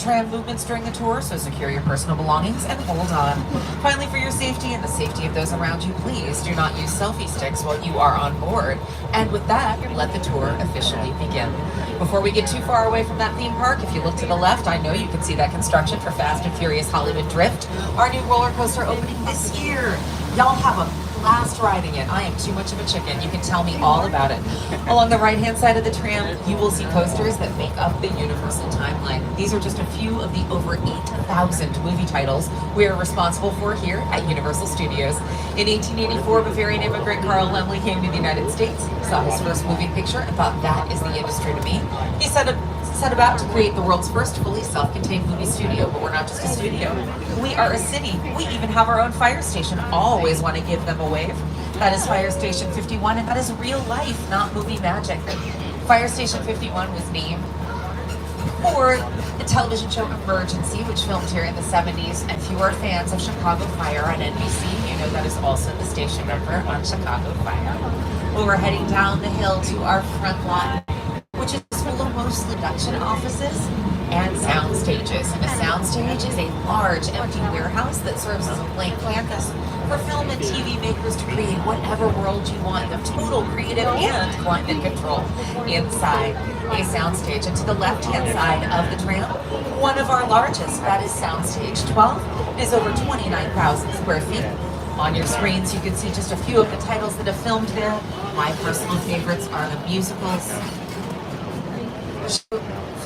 tram movements during the tour, so secure your personal belongings and hold on. Finally, for your safety and the safety of those around you, please do not use selfie sticks while you are on board. And with that, let the tour officially begin. Before we get too far away from that theme park, if you look to the left, I know you can see that construction for Fast and Furious Hollywood Drift, our new roller coaster opening this year. Y'all have a blast riding it. I am too much of a chicken. You can tell me all about it. Along the right-hand side of the tram, you will see posters that make up the Universal timeline. These are just a few of the over 8,000 movie titles we are responsible for here at Universal Studios. In 1884, Bavarian immigrant Carl Laemmle came to the United States, saw his first moving picture, and thought that is the industry to me. He set about to create the world's first fully self-contained movie studio, but we're not just a studio. We are a city. We even have our own fire station. Always want to give them a wave. That is Fire Station 51, and that is real life, not movie magic. Fire Station 51 was named for the television show Emergency, which filmed here in the 70s. And if you are fans of Chicago Fire on NBC, you know that is also the station number on Chicago Fire. Well, we're heading down the hill to our front lot, which is full of mostly production offices and sound stages. And a sound stage is a large empty warehouse that serves as a blank canvas for film and TV makers to create whatever world you want of total creative and climate control inside a soundstage. And to the left-hand side of the tram, one of our largest, that is Soundstage 12, is over 29,000 square feet. On your screens, you can see just a few of the titles that have filmed there. My personal favorites are the musicals,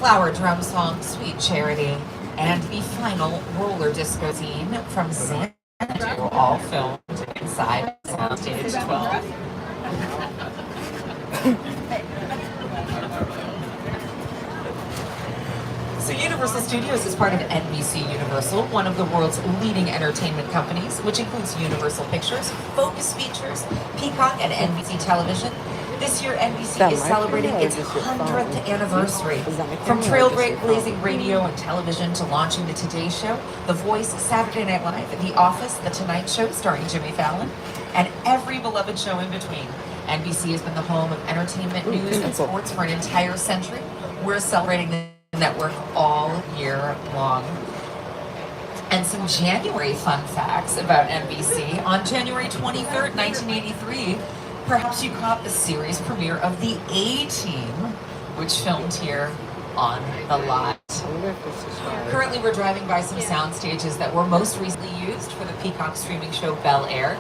Flower Drum Song, Sweet Charity, and the final roller disco scene from Xanadu, all filmed inside Soundstage 12. So Universal Studios is part of NBC Universal, one of the world's leading entertainment companies, which includes Universal Pictures, Focus Features, Peacock, and NBC Television. This year, NBC is celebrating its 100th anniversary. From trailblazing radio and television to launching The Today Show, The Voice, Saturday Night Live, The Office, The Tonight Show starring Jimmy Fallon, and every beloved show in between. NBC has been the home of entertainment, news, and sports for an entire century. We're celebrating the network all year long. And some January fun facts about NBC. On January 23rd, 1983, perhaps you caught the series premiere of The A-Team, which filmed here on the lot. Currently, we're driving by some sound stages that were most recently used for the Peacock streaming show Bel-Air,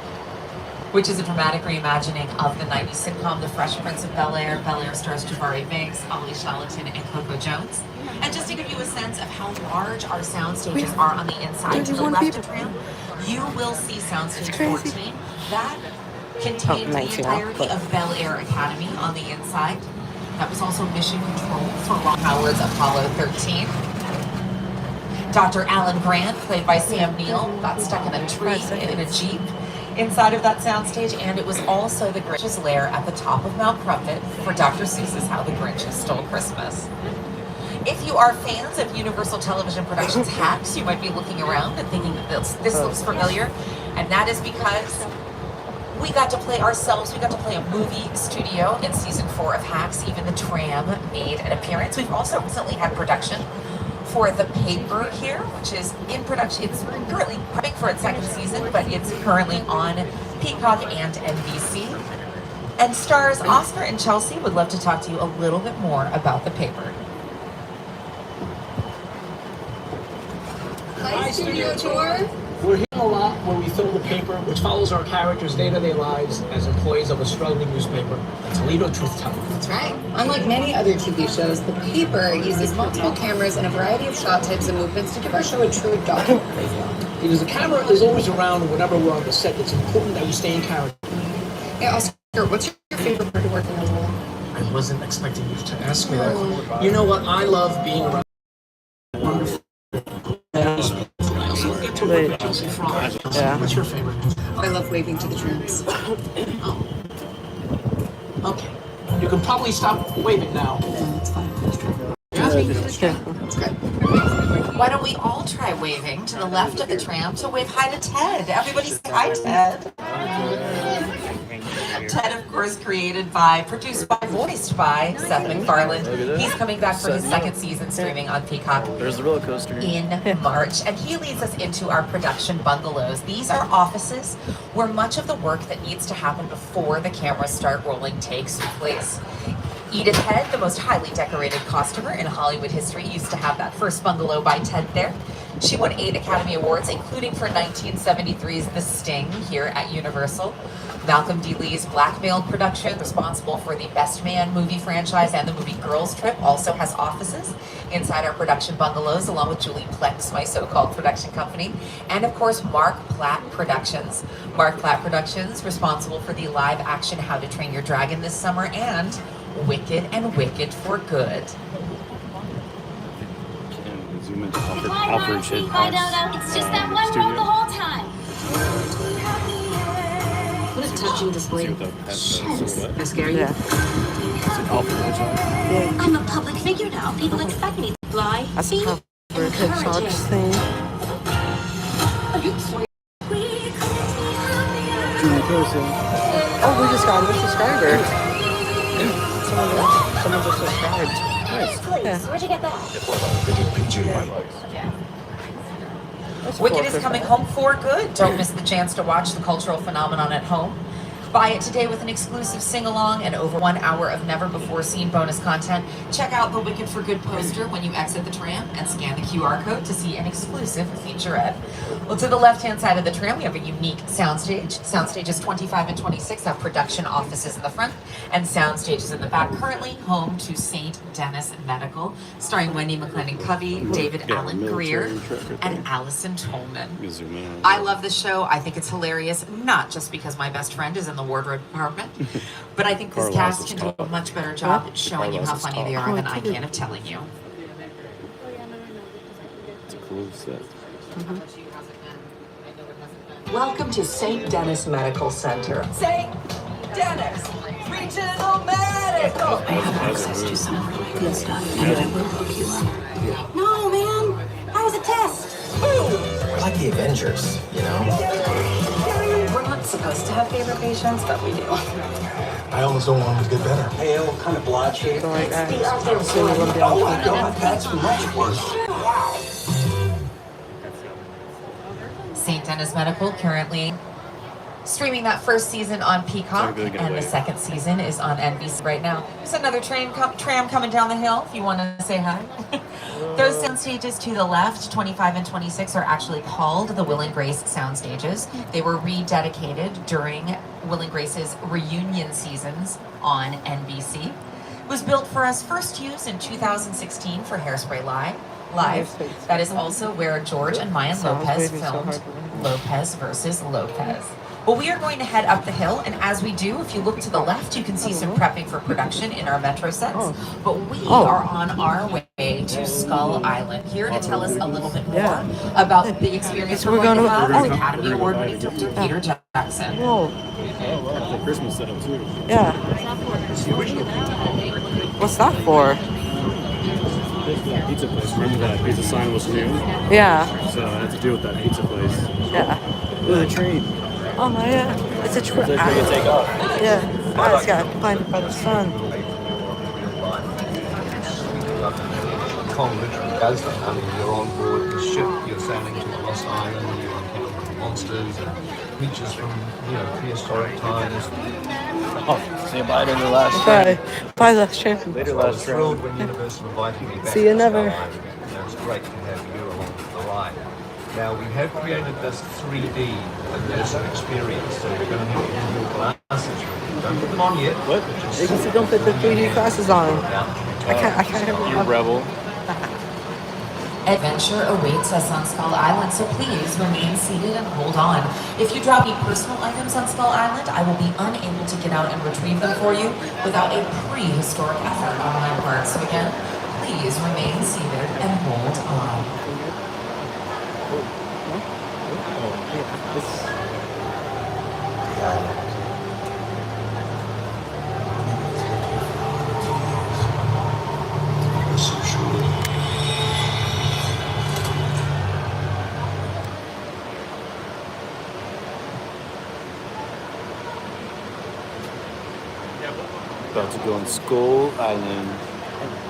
which is a dramatic reimagining of the 90s sitcom The Fresh Prince of Bel-Air. Bel-Air stars Jabari Banks, Ollie Charlton, and Coco Jones. And just to give you a sense of how large our sound stages are on the inside, to the left of tram, you will see soundstage 14. That contained the entirety of Bel-Air Academy on the inside. That was also mission control for Ron Howard's Apollo 13. Dr. Alan Grant, played by Sam Neill, got stuck in a tree in a Jeep inside of that soundstage, and it was also the Grinch's lair at the top of Mount Crumpet for Dr. Seuss's How the Grinch Stole Christmas. If you are fans of Universal Television Productions hacks, you might be looking around and thinking that this looks familiar, and that is because we got to play ourselves. We got to play a movie studio in season 4 of Hacks. Even the tram made an appearance. We've also recently had production for The Paper here, which is in production. It's currently prepping for its second season, but it's currently on Peacock and NBC. And stars Oscar and Chelsea would love to talk to you a little bit more about The Paper. Hi, Studio Tour. We're here a lot where we film The Paper, which follows our characters' day-to-day lives as employees of a struggling newspaper, the Toledo Truth Teller. That's right. Unlike many other TV shows, The Paper uses multiple cameras and a variety of shot types and movements to give our show a true documentary feel. Because the camera is always around whenever we're on the set, it's important that we stay in character. Hey, Oscar, what's your favorite part of working on the role? I wasn't expecting you to ask me that. You know what? I love being around wonderful. Yeah. What's your favorite? I love waving to the trams. Oh. Okay. You can probably stop waving now. No, it's fine. That's good. Why don't we all try waving to the left of the tram to wave hi to Ted? Everybody say hi, Ted. Ted, of course, produced by, voiced by Seth MacFarlane. He's coming back for his second season streaming on Peacock. There's the roller coaster. In March, and he leads us into our production bungalows. These are offices where much of the work that needs to happen before the cameras start rolling takes place. Edith Head, the most highly decorated costumer in Hollywood history, used to have that first bungalow by Ted there. She won 8 Academy Awards, including for 1973's The Sting here at Universal. Malcolm D. Lee's Blackmailed production, responsible for the Best Man movie franchise and the movie Girls Trip, also has offices inside our production bungalows, along with Julie Plex, my so-called production company, and of course Mark Platt Productions. Mark Platt Productions, responsible for the live-action How to Train Your Dragon this summer and Wicked and Wicked for Good. Zoom into Alfred, Hi, Alfred Monty. Hitchcock's, Hi, Dodo. It's just that one studio. road the whole time. What a touching display See of what the pet silhouette. does. Scary. Yeah. Is it Alfred Hitchcock? I'm a public figure now. People expect me to lie, That's be a Alfred Hitchcock's encouraging. thing. Julie Pearson. Oh, we just got a subscriber. Someone just subscribed. Nice. Yeah. Where'd you get that? That's Wicked cool, is Chris. coming home for good. Don't miss the chance to watch the cultural phenomenon at home. Buy it today with an exclusive sing-along and over 1 hour of never-before-seen bonus content. Check out the Wicked for Good poster when you exit the tram and scan the QR code to see an exclusive featurette. Well, to the left-hand side of the tram, we have a unique soundstage. Soundstages 25 and 26 have production offices in the front and soundstages in the back. Currently home to St. Denis Medical, starring Wendy McLennan-Covey, David Yeah, Allen military Greer, truck right and there. Allison Tolman. You can zoom in on I that. love this show. I think it's hilarious, not just because my best friend is in the wardrobe department, but I think this Carlos cast is can do a top. much better job at showing you how Carlos is funny they top. are than I can of telling you. It's a cool set. Welcome to St. Denis Medical Center. St. Denis Regional Medical. I have access to some really good stuff, and I will hook you up. No, man. That was a test. We're like the Avengers, you know? We're not supposed to have favorite patients, but we do. I almost don't want them to get better. Pale, kind of blotchy. So like, I Oh my God, that's much worse. St. Denis Medical currently streaming that first season on Peacock, really gonna and the wait. second season is on NBC right now. There's another tram coming down the hill if you want to say hi. Those sound stages to the left, 25 and 26, are actually called the Will and Grace sound stages. They were rededicated during Will and Grace's reunion seasons on NBC. It was built for us first use in 2016 for Hairspray Live. That is also where George and Mayan Sounds Lopez maybe so filmed hard to remember. Lopez versus Lopez. Well, we are going to head up the hill, and as we do, if you look to the left, you can see some prepping for production in our metro sets. But we are on our way to Skull Island, here to tell us a little bit more about the experience we're going to have with Academy Award-winning director Peter Jackson. Whoa. Oh, the Christmas setup too. Yeah. What's that for? That pizza place. Remember that pizza sign was new? Yeah. So I had to deal with that pizza place. Yeah. The train. Oh my yeah. It's a trip. take off. Yeah. I just got blinded by the sun. Tom literally does that. I mean, you're on board the ship, you're sailing to a lost island, you encounter monsters and creatures from, prehistoric times. Oh, say bye to the last Bye. Bye, last train. I was thrilled when Universal invited me back. See you to never. Skull Island. It's great to have you along for the ride. Now, we have created this 3D immersive experience, so we're going to have to have your glasses ready. Don't put them on yet. What? You can see, don't put the 3D glasses on. I can't You rebel. Adventure awaits us on Skull Island, so please remain seated and hold on. If you drop me personal items on Skull Island, I will be unable to get out and retrieve them for you without a prehistoric effort on my part. So again, please remain seated and hold on. About to go on Skull Island.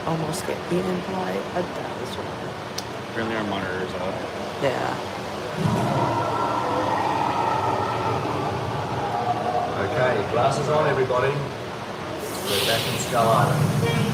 Almost get eaten by a dinosaur. Apparently our monitor's out. Yeah. Okay, glasses on, everybody. We're back in Skull Island.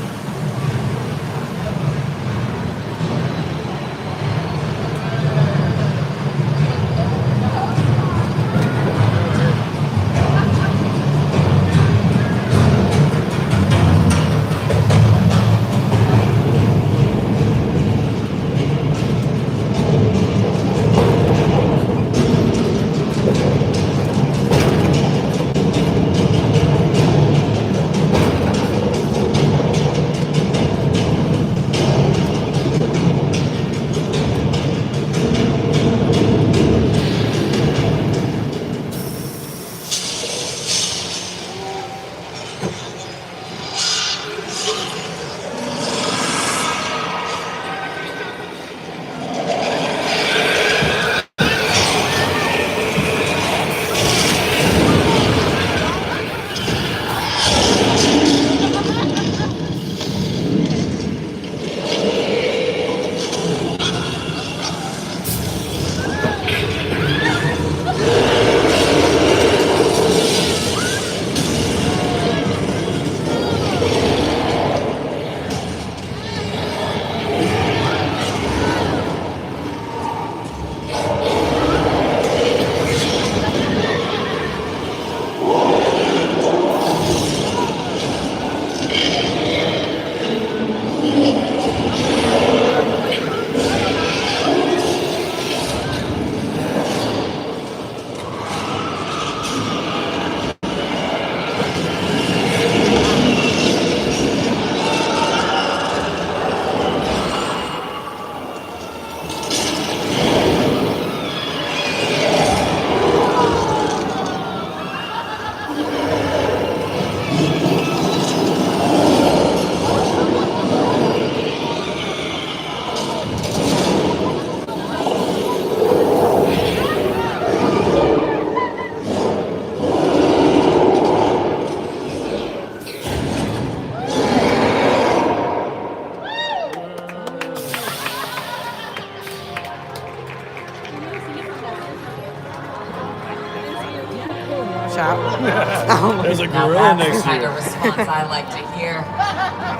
There's a Now gorilla that's next the to kind you. of response I like to hear.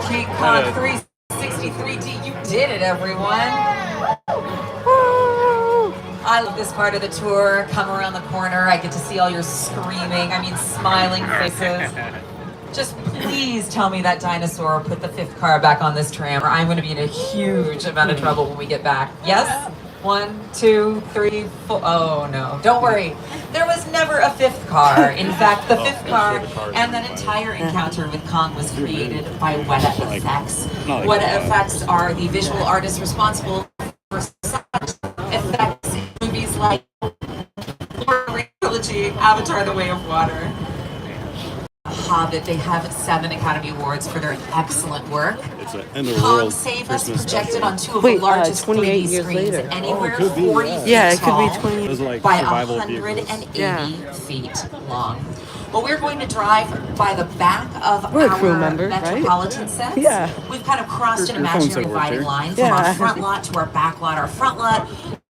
KeyCon 363D, you did it, everyone. I love this part of the tour. Come around the corner, I get to see all your screaming, smiling faces. Just please tell me that dinosaur put the fifth car back on this tram, or I'm going to be in a huge amount of trouble when we get back. Yes? 1, 2, 3, 4. Oh no, don't worry. There was never a fifth car. In fact, the fifth car and that entire encounter with Kong was created by Weta Effects. Weta Effects are the visual artists responsible for such effects in movies like Lord of the Rings trilogy, Avatar: The Way of Water, Hobbit. They have 7 Academy Awards for their excellent work. It's an end of the Kong world Save Us Christmas projected special. on 2 of Wait, the largest 28 3D years screens later. anywhere, could be, 40 yeah. feet Yeah, it could tall be 20 Those are like by survival vehicles. 180 Yeah. feet long. Well, we're going to drive by the back of We're a our crew member, right? Metropolitan sets. Yeah. We've kind of crossed an Your phone imaginary said work dividing here. line from our Yeah. front lot to our back lot. Our front lot,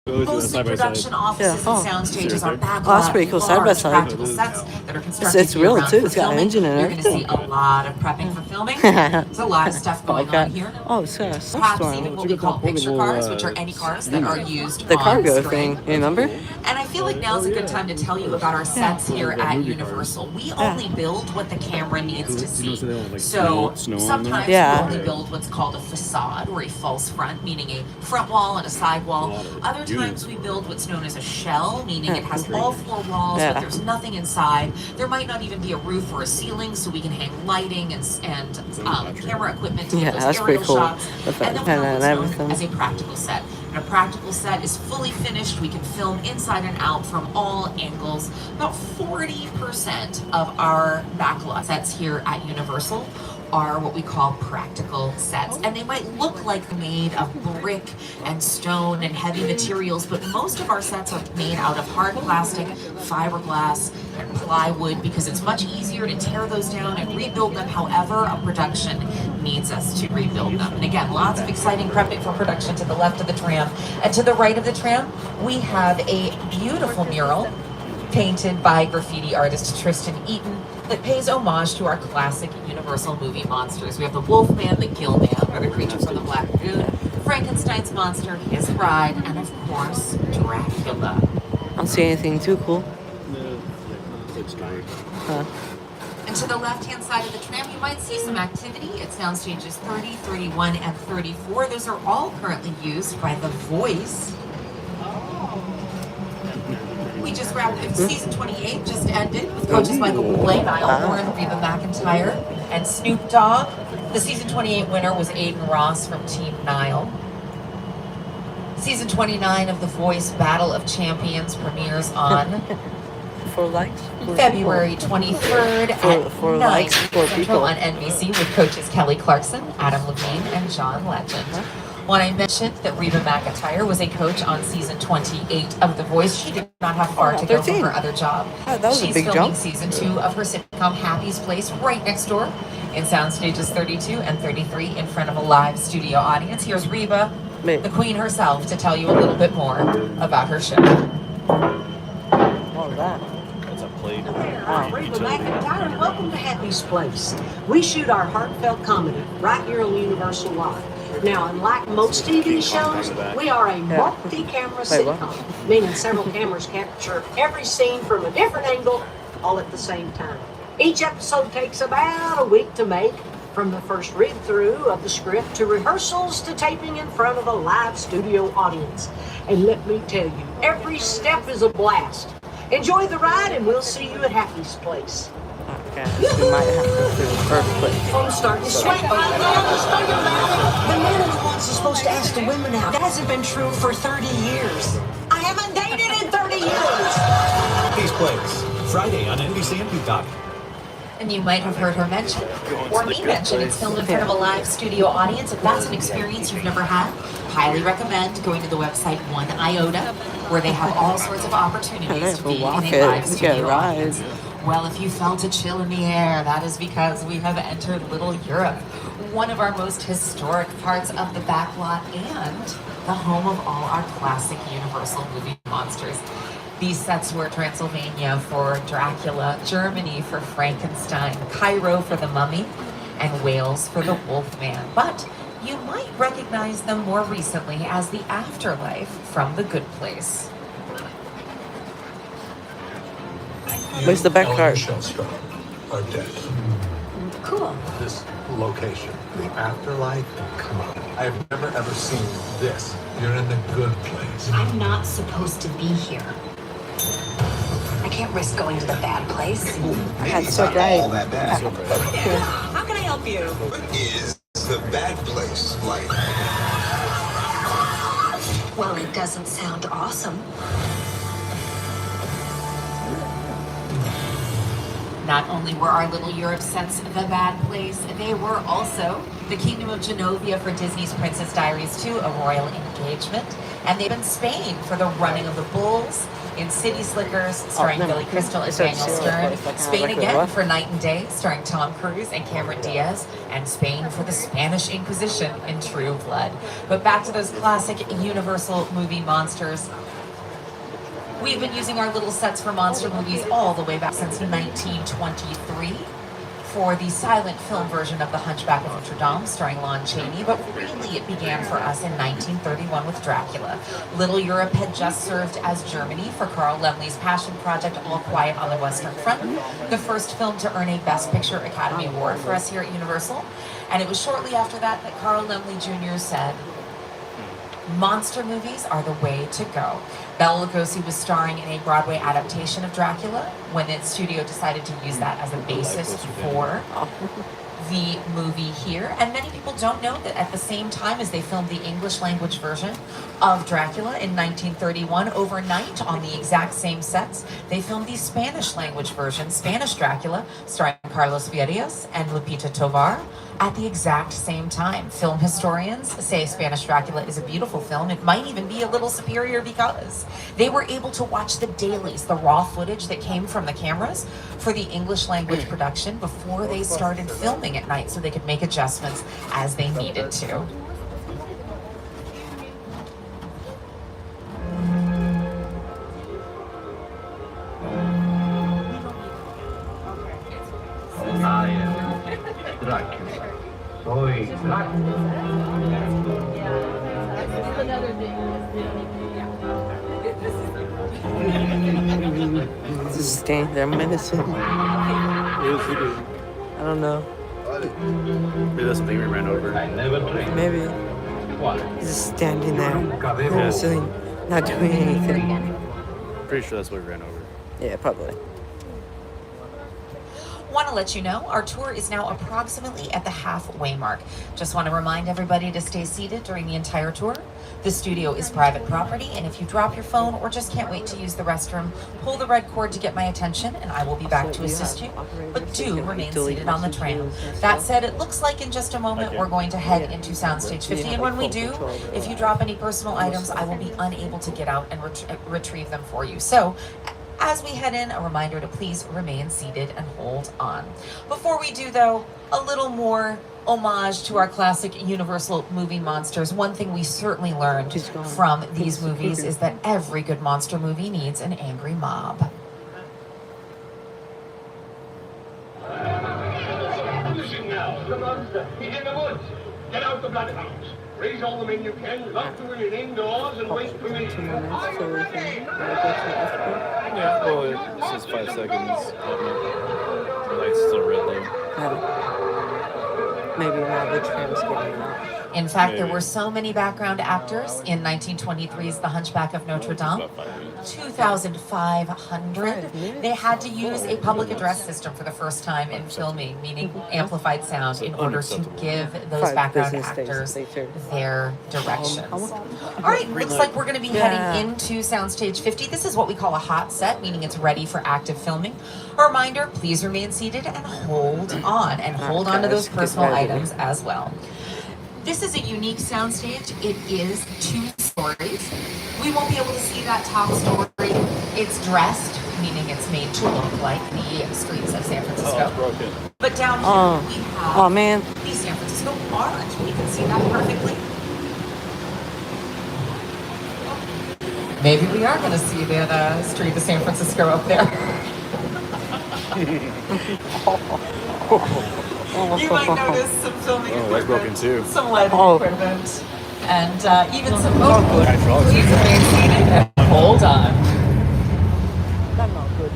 Go through mostly side by production side. offices Yeah. Oh. and sound stages. Our Seriously? back Oh, that's lot, pretty cool. Side by large side. practical sets that are constructed It's real, year-round too. for It's got filming. engine and You're going to see everything. a lot of prepping for filming. There's a lot of stuff going on here. Oh, it's got a Perhaps storm. even what we call picture cars, which are any cars that are used The on cargo screen. thing, remember? And I feel like now's a good time to tell you about our sets here at Universal. We only build what the camera needs to see. So sometimes we Yeah. only build what's called a facade or a false front, meaning a front wall and a side wall. Other times we build what's known as a shell, meaning it has all 4 walls, Yeah. but there's nothing inside. There might not even be a roof or a ceiling, so we can hang lighting and camera equipment to Yeah, get those that's pretty aerial cool. shots. The And then we and have what's known everything. as a practical set. And a practical set is fully finished. We can film inside and out from all angles. About 40% of our backlot sets here at Universal are what we call practical sets, and they might look like made of brick and stone and heavy materials, but most of our sets are made out of hard plastic, fiberglass, and plywood because it's much easier to tear those down and rebuild them however a production needs us to rebuild them. And again, lots of exciting prepping for production to the left of the tram. And to the right of the tram, we have a beautiful mural painted by graffiti artist Tristan Eaton that pays homage to our classic Universal movie monsters. We have the Wolfman, the Gillman, or the creature from the Black Lagoon, Frankenstein's monster, his bride, and of course, Dracula. I don't see anything too cool. No, it's scary. Huh. And to the left-hand side of the tram, you might see some activity. It's now stages 30, 31, and 34. Those are all currently used by The Voice. We just wrapped season 28, just ended with coaches Michael Bublé, Niall Horan, Reba McEntire, and Snoop Dogg. The season 28 winner was Aiden Ross from Team Niall. Season 29 of The Voice Battle of Champions premieres on 4 likes? February 23rd at Four 9 likes, 4 Central people. on NBC with coaches Kelly Clarkson, Adam Levine, and John Legend. When I mentioned that Reba McEntire was a coach on season 28 of The Voice, she did not have far to go 13. from her other job. Yeah, that was a She's big filming jump. season 2 of her sitcom Happy's Place right next door in sound stages 32 and 33 in front of a live studio audience. Here's Reba, the queen herself, to tell you a little bit more about her show. What was that? That's a plate. I'm Reba McEntire, and welcome to Happy's Place. We shoot our heartfelt comedy right here on Universal Live. Now, unlike most TV shows, we are a multi-camera sitcom, meaning several cameras capture every scene from a different angle, all at the same time. Each episode takes about a week to make, from the first read-through of the script to rehearsals to taping in front of a live studio audience. And let me tell you, every step is a blast. Enjoy the ride, and we'll see you at Happy's Place. Okay, we might have to do earthquake. I'm starting to sweat. The men are the ones who's supposed to ask the women out. That hasn't been true for 30 years. I haven't dated in 30 years. Happy's Place, Friday on NBC and Peacock. And you might have heard her mention, or me mention, it's filmed in front of a live studio audience. If that's an experience you've never had, highly recommend going to the website One Iota, where they have all sorts of opportunities to be in a live studio audience. Well, if you felt a chill in the air, that is because we have entered Little Europe, one of our most historic parts of the backlot and the home of all our classic Universal movie monsters. These sets were Transylvania for Dracula, Germany for Frankenstein, Cairo for the Mummy, and Wales for the Wolfman. But you might recognize them more recently as the afterlife from The Good Place. Where's the back card? Are dead. Cool. This location, the afterlife, come on. I've never ever seen this. You're in the good place. I'm not supposed to be here. I can't risk going to the bad place. I had so right. All that bad. How can I help you? What is the bad place like? Well, it doesn't sound awesome. Not only were our Little Europe sets the bad place, they were also the Kingdom of Genovia for Disney's Princess Diaries 2, A Royal Engagement, and they've been Spain for The Running of the Bulls, in City Slickers, starring Billy Crystal and Daniel Stern, Spain again for Night and Day, starring Tom Cruise and Cameron Diaz, and Spain for the Spanish Inquisition in True Blood. But back to those classic Universal movie monsters. We've been using our little sets for monster movies all the way back since 1923 for the silent film version of The Hunchback of Notre Dame starring Lon Chaney, but really it began for us in 1931 with Dracula. Little Europe had just served as Germany for Carl Laemmle's passion project All Quiet on the Western Front, the first film to earn a Best Picture Academy Award for us here at Universal. And it was shortly after that that Carl Laemmle Jr. said, "Monster movies are the way to go." Bela Lugosi was starring in a Broadway adaptation of Dracula when the studio decided to use that as a basis for the movie here. And many people don't know that at the same time as they filmed the English language version of Dracula in 1931, overnight on the exact same sets, they filmed the Spanish language version, Spanish Dracula, starring Carlos Villarreal and Lupita Tovar, at the exact same time. Film historians say Spanish Dracula is a beautiful film. It might even be a little superior because they were able to watch the dailies, the raw footage that came from the cameras for the English language production before they started filming at night so they could make adjustments as they needed to. Just stand there menacing. I don't know. Maybe that's something we ran over. Maybe. He's just standing there, menacing, not doing anything. Pretty sure that's what we ran over. Yeah, probably. Want to let you know our tour is now approximately at the halfway mark. Just want to remind everybody to stay seated during the entire tour. The studio is private property, and if you drop your phone or just can't wait to use the restroom, pull the red cord to get my attention and I will be back to assist you. But do remain seated on the tram. That said, it looks like in just a moment we're going to head into Soundstage 50, and when we do, if you drop any personal items, I will be unable to get out and retrieve them for you. So as we head in, a reminder to please remain seated and hold on. Before we do, though, a little more homage to our classic Universal movie monsters. One thing we certainly learned from these movies is that every good monster movie needs an angry mob. Listen now, the monster. He's in the woods. Get out the bloodhounds. Raise all the men you can, lock the women indoors, and wait for me. Well, it says 5 seconds. The light's still red though. Maybe now the tram's getting out. In fact, there were so many background actors in 1923's The Hunchback of Notre Dame. 2,500. They had to use a public address system for the first time in filming, meaning amplified sound, in order to give those background actors their directions. All right, looks like we're going to be heading into Soundstage 50. This is what we call a hot set, meaning it's ready for active filming. A reminder, please remain seated and hold on, and hold on to those personal items as well. This is a unique soundstage. It is 2 stories. We won't be able to see that top story. It's dressed, meaning it's made to look like the streets of San Francisco. Oh, it's broken. But down here we have the San Francisco Orange. We can see that perfectly. Maybe we are going to see that street of San Francisco up there. You might notice some filming that's broken too. some lighting equipment, and even some please remain seated and hold on. That's not good.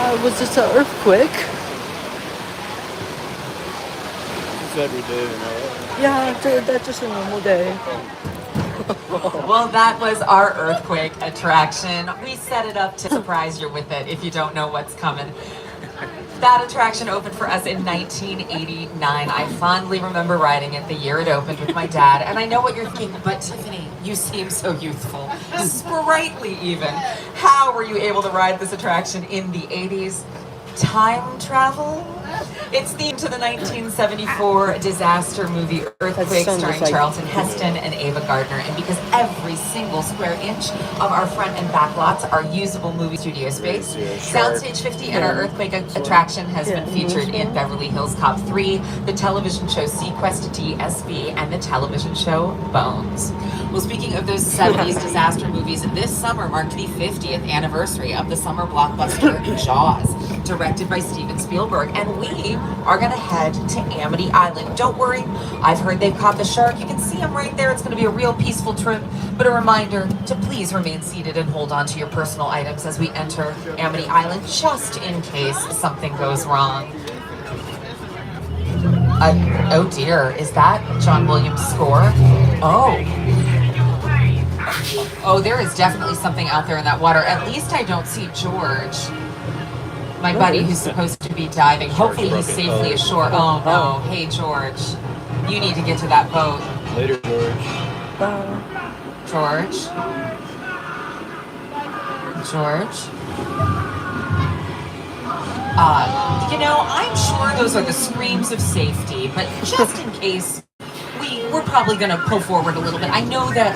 It was just an earthquake. It's every day, you know. Yeah, that's just a normal day. Well, that was our earthquake attraction. We set it up to surprise you with it if you don't know what's coming. That attraction opened for us in 1989. I fondly remember riding it the year it opened with my dad. And I know what you're thinking, but Tiffany, you seem so youthful, sprightly even. How were you able to ride this attraction in the 80s? Time travel? It's themed to the 1974 disaster movie Earthquake, starring Charlton Heston and Ava Gardner. And because every single square inch of our front and back lots are usable movie studio space, Soundstage 50 and our Earthquake attraction has been featured in Beverly Hills Cop 3, the television show Sequest DSB, and the television show Bones. Well, speaking of those 70s disaster movies, this summer marked the 50th anniversary of the summer blockbuster Jaws, directed by Steven Spielberg, and we are gonna head to Amity Island. Don't worry, I've heard they've caught the shark. You can see him right there. It's gonna be a real peaceful trip, but a reminder to please remain seated and hold on to your personal items as we enter Amity Island, just in case something goes wrong. Oh dear, is that John Williams' score? Oh, there is definitely something out there in that water. At least I don't see George, my buddy who's supposed to be diving. Hopefully he's safely ashore. Oh no, hey George, you need to get to that boat. Later, George. George? You know, I'm sure those are the screams of safety, but just in case, we're probably gonna pull forward a little bit. I know that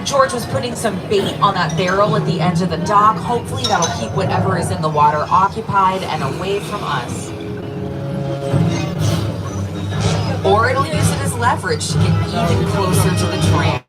George was putting some bait on that barrel at the edge of the dock. Hopefully that'll keep whatever is in the water occupied and away from us. Or it'll use it as leverage to get even closer to the tram.